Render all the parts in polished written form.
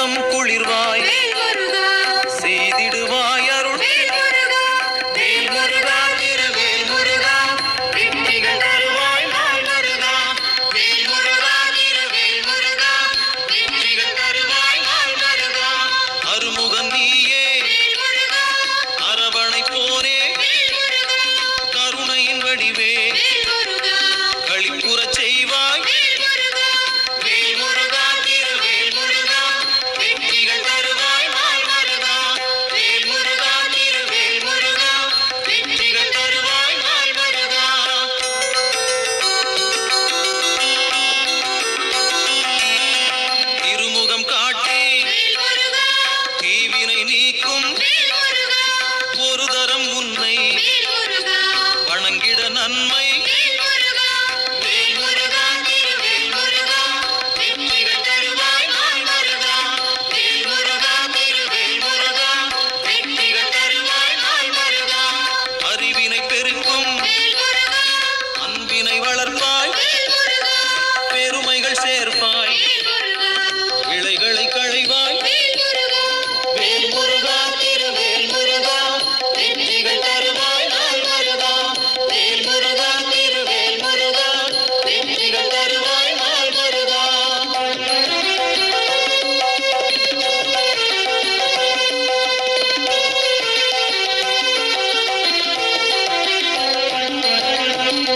உள்ளம் குளிர்வாய் செய்திடுவாய் அருள் வேல் முருகா திருவேல் முருகா வெற்றிகள் தருவாய் நாள் முருகா வேல் முருகா திருவேல் முருகா வெற்றிகள் தருவாய் நாள் முருகா அருமுகன் நீயே அரவணை போனே கருணையின் வடிவே களிப்புறச் செய்வாய் வேல் முருகா திருவேல் முருகா வெற்றிகள் தருவாய் நாள் முருகா வேல் முருகா திருவேல் முருகா வெற்றிகள் தருவாய் நாள் முருகா திருமுகம் காட்டி தீவினை நீக்கும் ஒரு தரம் உன்னை வணங்கிட நன்மை வேல் முருகா திருவேல் முருகா வெற்றிகள் தருவாய் நாள் முருகா வேல் முருகா திருவேல் முருகா வெற்றிகள் தருவாய் நாள் முருகா அறிவினை பெருக்கும் அன்பினை வளர்ப்பாய் பெருமைகள் சேர்ப்பாய் இலைகளை களைவாய் வேல் முருகா திருவேல் முருகா வெற்றிகள் தருவாய் நாள் முருகா வேல் முருகா திருவேல் முருகா வெற்றிகள் தருவாய் நாள் முருகா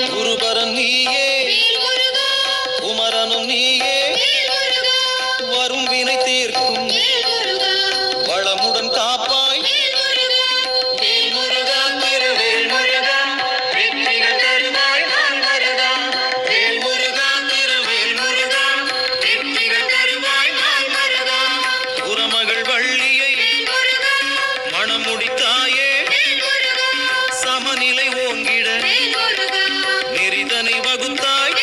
குருபரன் நீயே குமரனும் நீயே வரும் வினை தீர்க்கும் வளமுடன் காப்பாய் வேல் முருகா திருவேல் முருகா வெற்றிகள் தருவாய் நாள் முருகா வேல் முருகா திருவேல் முருகா வெற்றிகள் தருவாய் நாள் முருகா புறமகள் வள்ளியை மணமுடித்தாயே சமநிலை ஓங்கிட நெறிதனை வகுத்தாய்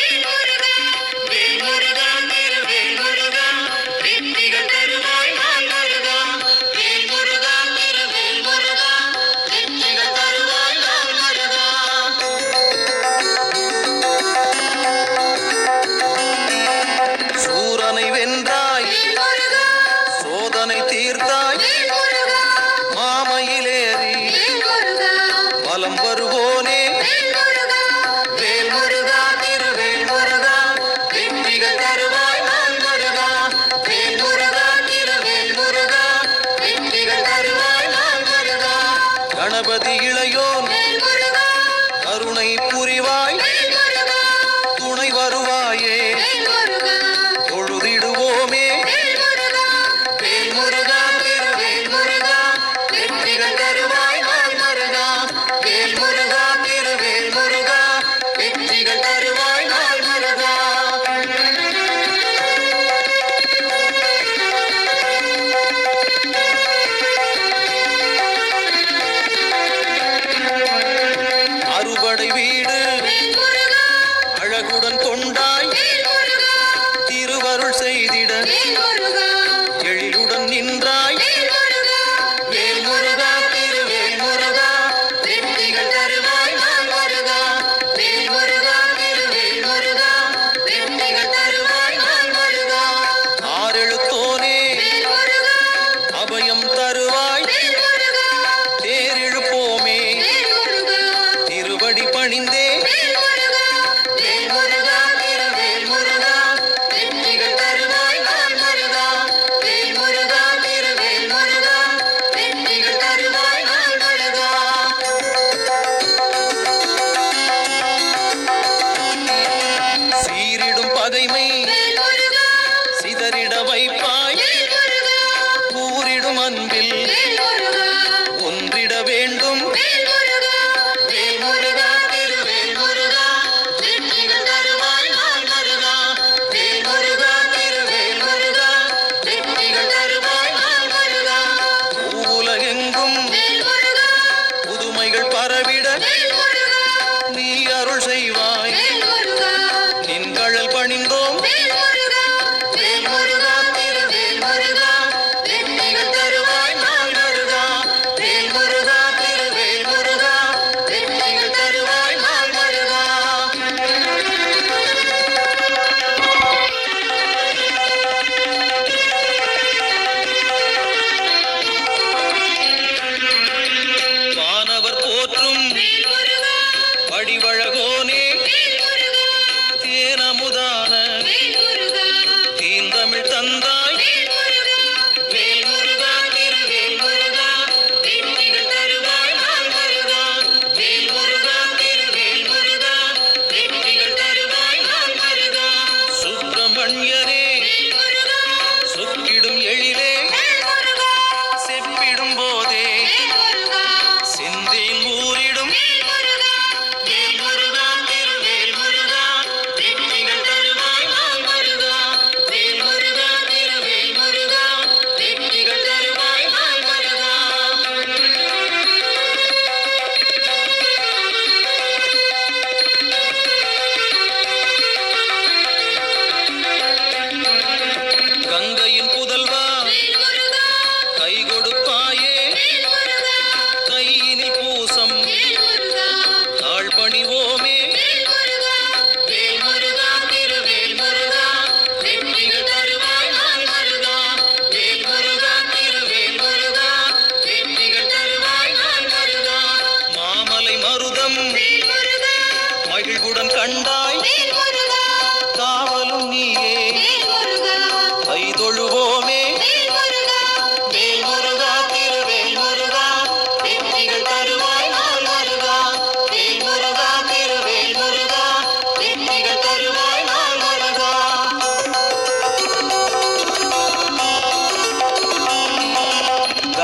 வேல் முருகா திருவேல் முருகா வெற்றிகள் தருவாய் நாள் முருகா வேல் முருகா திருவேல் முருகா வெற்றிகள் தருவாய் நாள் முருகா சூரனை வென்றாய் சோதனை தீர்த்தாய் மாமையிலேறி பலம் வருவோனே வேல் முருகா திருவேல் முருகா வெற்றிகள் தருவாய் நாள் முருகா வேல் முருகா திருவேல் முருகா வெற்றிகள் தருவாய் நாள் முருகா கணபதி இளையோன் கருணை புரிவாய் துணை வருவாயே தொழுதிடுவோமே வேல் முருகா திருவேல் முருகா வெற்றிகள் தருவாய் நாள் முருகா வேல் முருகா திருவேல் முருகா வெற்றிகள் தருவாய் நாள் முருகா அறுபடை வீடு அழகுடன் கொண்டாய் திருவருள் செய்திட எழிலுடன் நின்றாய் வேல் முருகா திருவேல் முருகா வெற்றிகள் தருவாய் நாள் முருகா வேல் முருகா திருவேல் முருகா வெற்றிகள் தருவாய் நாள் முருகா ஆறெழுத்தோனே அபயம் தருவாய் தேரிழுப்போமே திருவடி பணிந்தே வேல் முருகா திருவேல் முருகா வெற்றிகள் தருவாய் நாள் முருகா வேல் முருகா திருவேல் முருகா வெற்றிகள் தருவாய் நாள் முருகா சீரிடும் பகைமை சிதறிட வைப்பாய் கூறிடும் அன்பில் ஒன்றிட வேண்டும் வேல் முருகா திருவேல் முருகா வெற்றிகள் தருவாய் நாள் முருகா வேல் முருகா திருவேல் முருகா வெற்றிகள் தருவாய் நாள் முருகா உலகெங்கும் புதுமைகள் பரவிட நீ அருள் செய்வாய் நின்கழல் பணிந்தோம் வேல் முருகா திருவேல் முருகா வெற்றிகள் தருவாய் நாள்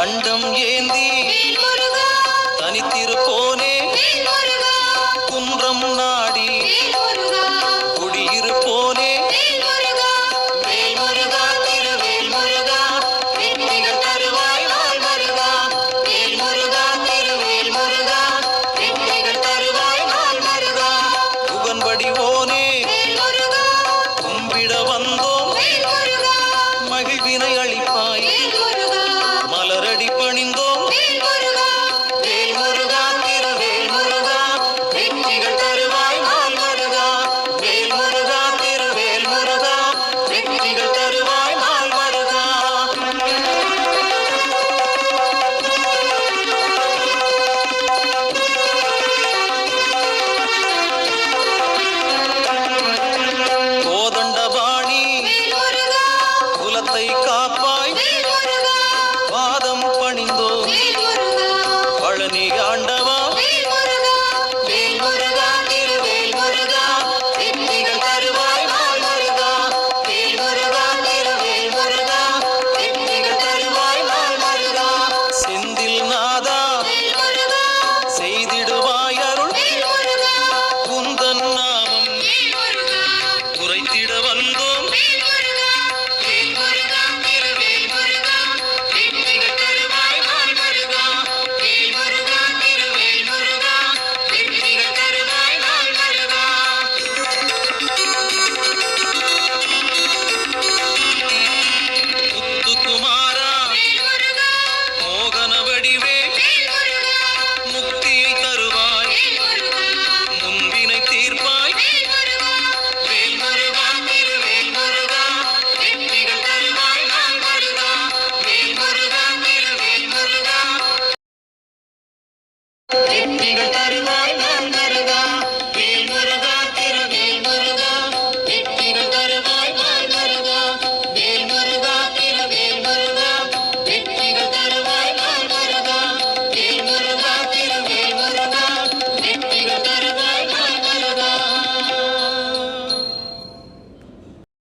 அண்டம் ஏந்தி